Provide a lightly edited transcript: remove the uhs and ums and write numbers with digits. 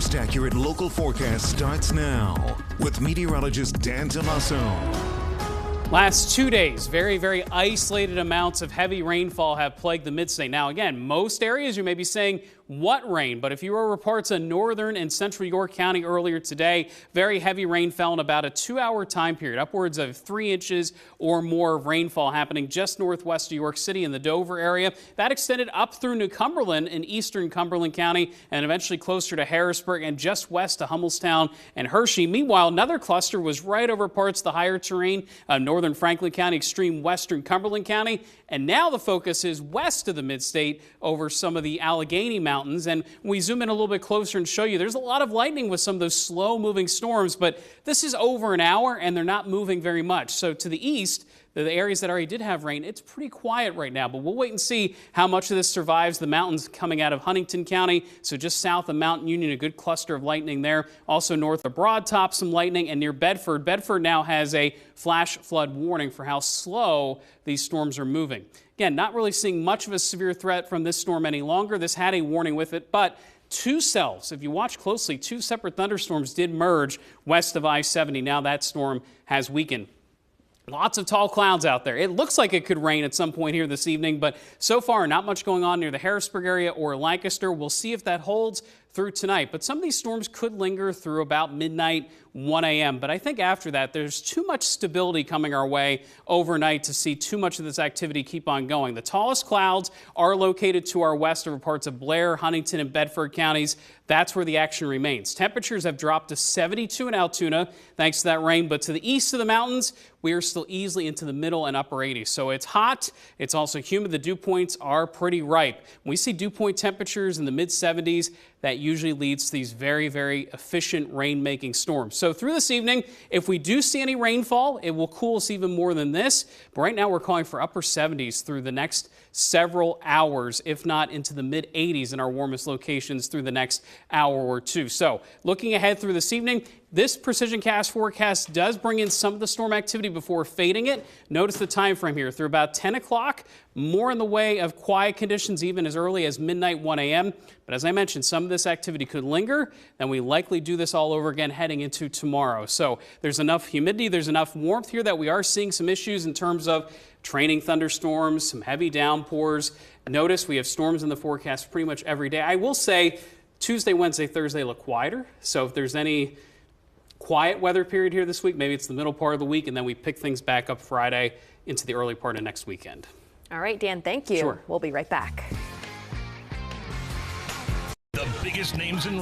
most accurate local forecast starts now with meteorologist Dan Tomaso. Last 2 days, very isolated amounts of heavy rainfall have plagued the mid-state. Now, again, most areas you may be saying, what rain? But if you were reports in northern and central York County earlier today, very heavy rain fell in about a 2-hour time period, upwards of 3 inches or more of rainfall happening just northwest of York City in the Dover area. That extended up through New Cumberland in eastern Cumberland County and eventually closer to Harrisburg and just west to Hummelstown and Hershey. Meanwhile, another cluster was right over parts of the higher terrain of northern Franklin County, extreme western Cumberland County. And now the focus is west of the mid-state over some of the Allegheny Mountains. And we zoom in a little bit closer and show you there's a lot of lightning with some of those slow-moving storms, but this is over an hour and they're not moving very much. So to the east, the areas that already did have rain, it's pretty quiet right now, but we'll wait and see how much of this survives the mountains coming out of Huntington County. So just south of Mount Union, a good cluster of lightning there. Also north of Broad Top, some lightning, and near Bedford. Bedford now has a flash flood warning for how slow these storms are moving. Again, not really seeing much of a severe threat from this storm any longer. This had a warning with it, but two cells, if you watch closely, two separate thunderstorms did merge west of I-70. Now that storm has weakened. Lots of tall clouds out there. It looks like it could rain at some point here this evening, but so far not much going on near the Harrisburg area or Lancaster. We'll see if that holds through tonight, but some of these storms could linger through about midnight, 1 a.m. But I think after that, there's too much stability coming our way overnight to see too much of this activity keep on going. The tallest clouds are located to our west over parts of Blair, Huntington, and Bedford counties. That's where the action remains. Temperatures have dropped to 72 in Altoona thanks to that rain, but to the east of the mountains, we are still easily into the middle and upper 80s. So it's hot. It's also humid. The dew points are pretty ripe. When we see dew point temperatures in the mid 70s, that usually leads to these very efficient rain-making storms. So through this evening, if we do see any rainfall, it will cool us even more than this. But right now we're calling for upper 70s through the next several hours, if not into the mid 80s in our warmest locations through the next hour or two. So looking ahead through this evening, this precision cast forecast does bring in some of the storm activity before fading it. Notice the time frame here through about 10 o'clock, more in the way of quiet conditions even as early as midnight, 1 a.m. But as I mentioned, some of this activity could linger, and we likely do this all over again heading into tomorrow. So there's enough humidity, there's enough warmth here that we are seeing some issues in terms of training thunderstorms, some heavy downpours. Notice we have storms in the forecast pretty much every day. I will say Tuesday, Wednesday, Thursday look quieter. So if there's any quiet weather period here this week, maybe it's the middle part of the week, and then we pick things back up Friday into the early part of next weekend. All right, Dan, thank you. Sure. We'll be right back. The biggest names in